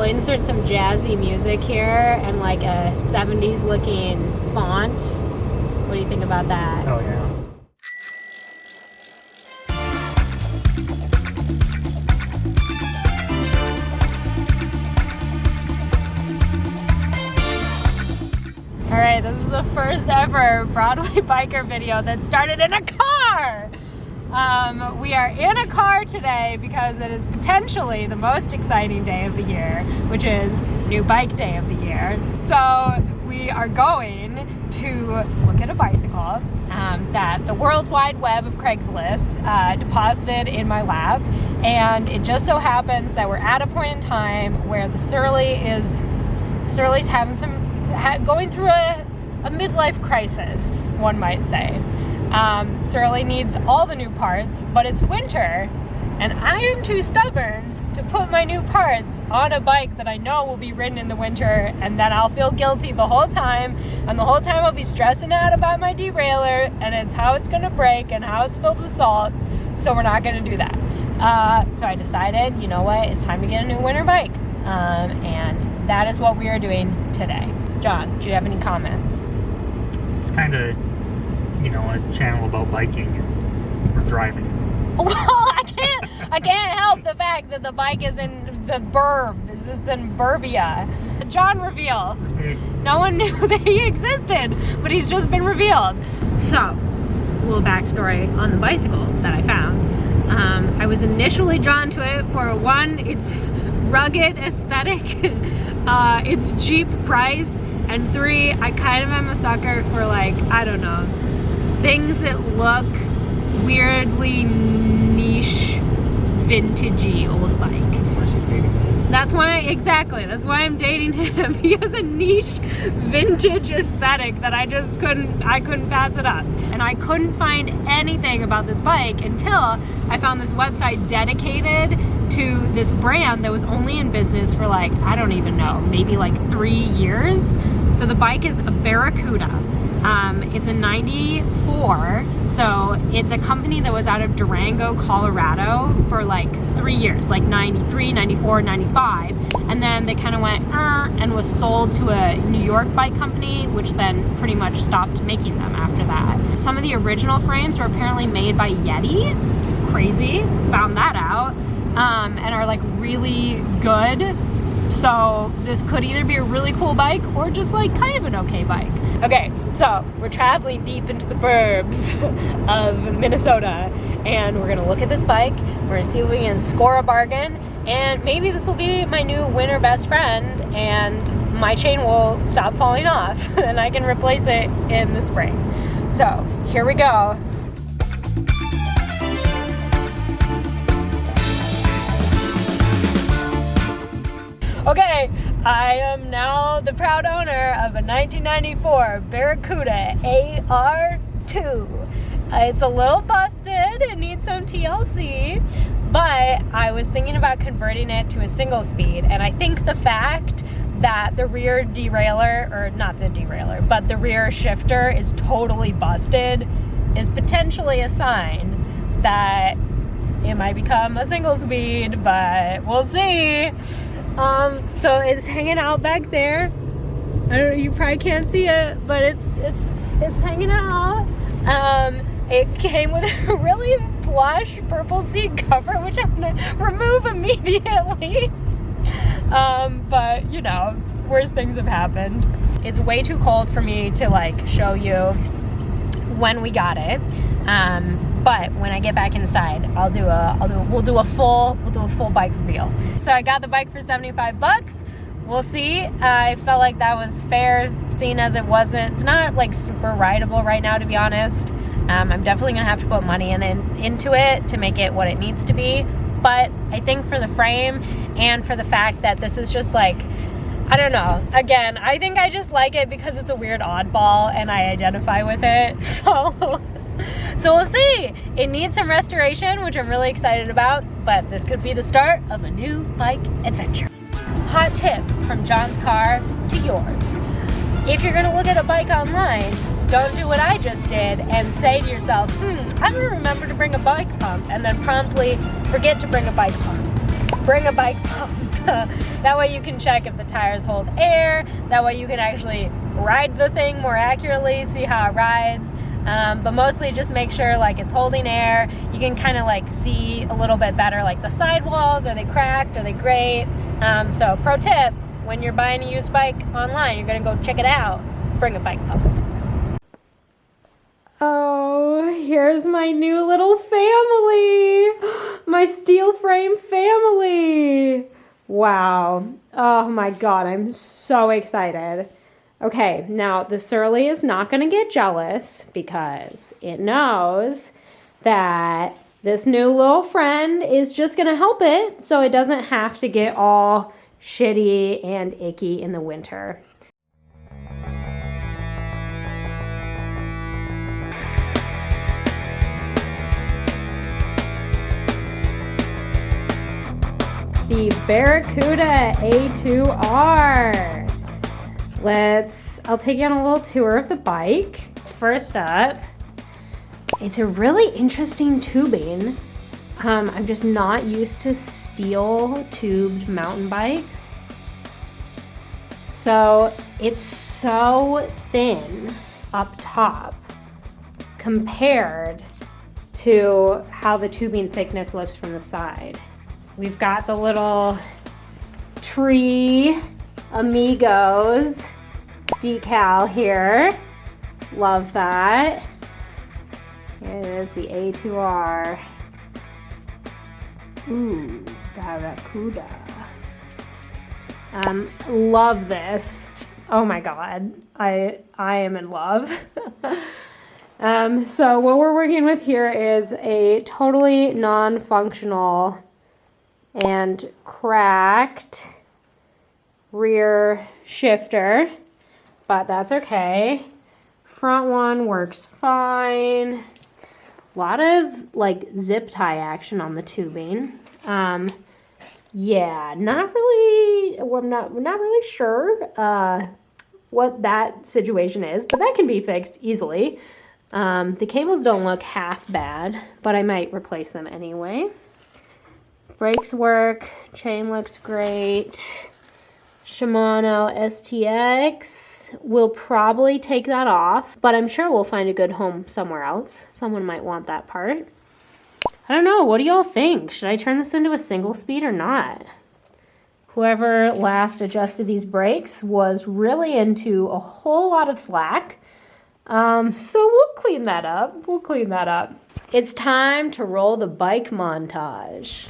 We'll insert some jazzy music here and like a 70s looking font. What do you think about that? Oh yeah. Alright, this is the first ever Broadway Biker video that started in a car! We are in a car today because it is potentially the most exciting day of the year, which is New Bike Day of the year. So we are going to look at a bicycle that the World Wide Web of Craigslist deposited in my lap, and it just so happens that we're at a point in time where the Surly's having going through a midlife crisis, one might say. Surly needs all the new parts, but it's winter, and I am too stubborn to put my new parts on a bike that I know will be ridden in the winter, and then I'll feel guilty the whole time, and the whole time I'll be stressing out about my derailleur, and it's how it's gonna break and how it's filled with salt, so we're not gonna do that. So I decided, you know what, it's time to get a new winter bike, and that is what we are doing today. John, do you have any comments? It's kind of, you know, a channel about biking or driving. Well, I can't help the fact that the bike is in the burbs. It's in Burbia. John reveal. No one knew that he existed, but he's just been revealed. So, a little backstory on the bicycle that I found. I was initially drawn to it for one, its rugged aesthetic, its cheap price, and three, I kind of am a sucker for, like, I don't know, things that look weirdly niche, vintagey old bike. That's why she's dating him. That's why, exactly, that's why I'm dating him. He has a niche, vintage aesthetic that I couldn't pass it up. And I couldn't find anything about this bike until I found this website dedicated to this brand that was only in business for, like, I don't even know, maybe like 3 years. So the bike is a Barracuda. It's a 94, so it's a company that was out of Durango, Colorado for like 3 years, like 93, 94, 95, and then they kind of went, and was sold to a New York bike company, which then pretty much stopped making them after that. Some of the original frames were apparently made by Yeti, crazy, found that out, and are like really good. So this could either be a really cool bike or just like kind of an okay bike. Okay, so we're traveling deep into the burbs of Minnesota, and we're gonna look at this bike. We're gonna see if we can score a bargain, and maybe this will be my new winter best friend, and my chain will stop falling off and I can replace it in the spring. So here we go. Okay, I am now the proud owner of a 1994 Barracuda AR2. It's a little busted, it needs some TLC, but I was thinking about converting it to a single speed, and I think the fact that the rear derailleur, or not the derailleur, but the rear shifter is totally busted is potentially a sign that it might become a single speed, but we'll see. So it's hanging out back there. I don't know, you probably can't see it, but it's hanging out. It came with a really plush purple seat cover, which I'm gonna remove immediately. But you know, worse things have happened. It's way too cold for me to like show you when we got it. But when I get back inside, we'll do a full bike reveal. So I got the bike for 75 bucks. We'll see. I felt like that was fair, seeing as it's not like super rideable right now, to be honest. I'm definitely gonna have to put money into it to make it what it needs to be. But I think for the frame and for the fact that this is just like, I don't know. Again, I think I just like it because it's a weird oddball and I identify with it. So we'll see. It needs some restoration, which I'm really excited about, but this could be the start of a new bike adventure. Hot tip from John's car to yours. If you're gonna look at a bike online, don't do what I just did and say to yourself, I'm gonna remember to bring a bike pump, and then promptly forget to bring a bike pump. Bring a bike pump. That way you can check if the tires hold air. That way you can actually ride the thing more accurately, see how it rides. But mostly just make sure like it's holding air. You can kind of like see a little bit better, like the sidewalls, are they cracked, are they great? So pro tip, when you're buying a used bike online, you're gonna go check it out. Bring a bike up. Oh, here's my new little family. My steel frame family. Wow. Oh my God, I'm so excited. Okay, now the Surly is not gonna get jealous because it knows that this new little friend is just gonna help it so it doesn't have to get all shitty and icky in the winter. The Barracuda A2R. I'll take you on a little tour of the bike. First up, it's a really interesting tubing. I'm just not used to steel tubed mountain bikes. So it's so thin up top compared to how the tubing thickness looks from the side. We've got the little tree amigos decal here. Love that. Here it is, the A2R. Ooh, Barracuda. Love this. Oh my God, I am in love. So what we're working with here is a totally non-functional and cracked rear shifter, but that's okay. Front one works fine. A lot of like zip tie action on the tubing. Yeah, not really, we're not really sure what that situation is, but that can be fixed easily. The cables don't look half bad, but I might replace them anyway. Brakes work, chain looks great. Shimano STX, we'll probably take that off, but I'm sure we'll find a good home somewhere else. Someone might want that part. I don't know, what do y'all think? Should I turn this into a single speed or not? Whoever last adjusted these brakes was really into a whole lot of slack. So we'll clean that up. It's time to roll the bike montage.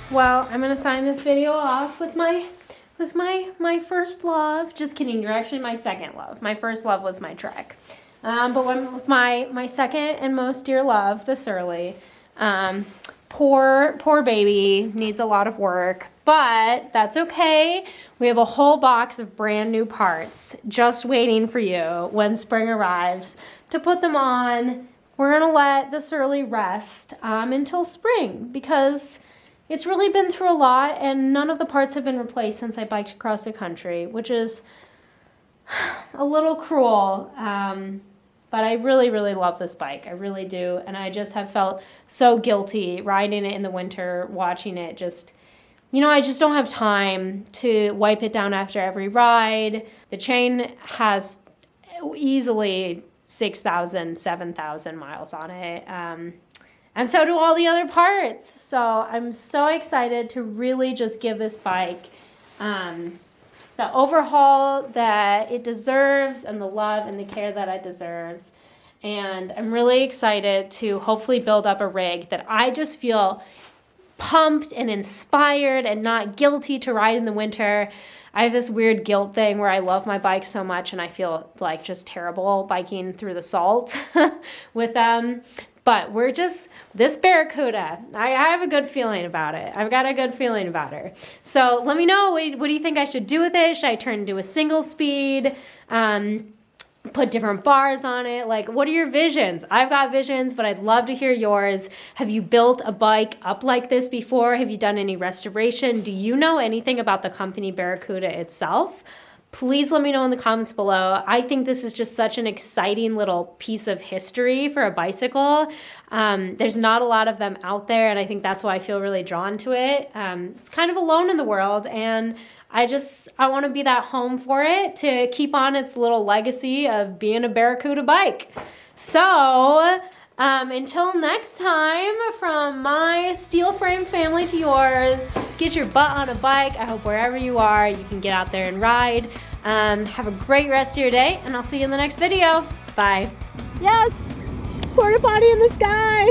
Well, I'm gonna sign this video off with my first love. Just kidding, you're actually my second love. My first love was my Trek. But with my second and most dear love, the Surly. Poor baby, needs a lot of work, but that's okay. We have a whole box of brand new parts just waiting for you when spring arrives to put them on. We're gonna let the Surly rest until spring because it's really been through a lot and none of the parts have been replaced since I biked across the country, which is a little cruel. But I really, really love this bike. I really do. And I just have felt so guilty riding it in the winter, watching it just, I just don't have time to wipe it down after every ride. The chain has easily 6,000, 7,000 miles on it. And so do all the other parts. So I'm so excited to really just give this bike the overhaul that it deserves and the love and the care that it deserves. And I'm really excited to hopefully build up a rig that I just feel pumped and inspired and not guilty to ride in the winter. I have this weird guilt thing where I love my bike so much and I feel like just terrible biking through the salt with them. But we're just, this Barracuda, I have a good feeling about it. I've got a good feeling about her. So let me know, what do you think I should do with it? Should I turn into a single speed? Put different bars on it? Like, what are your visions? I've got visions, but I'd love to hear yours. Have you built a bike up like this before? Have you done any restoration? Do you know anything about the company Barracuda itself? Please let me know in the comments below. I think this is just such an exciting little piece of history for a bicycle. There's not a lot of them out there, and I think that's why I feel really drawn to it. It's kind of alone in the world, and I want to be that home for it to keep on its little legacy of being a Barracuda bike. So until next time, from my steel frame family to yours, get your butt on a bike. I hope wherever you are, you can get out there and ride. Have a great rest of your day, and I'll see you in the next video. Bye. Yes, porta potty in the sky.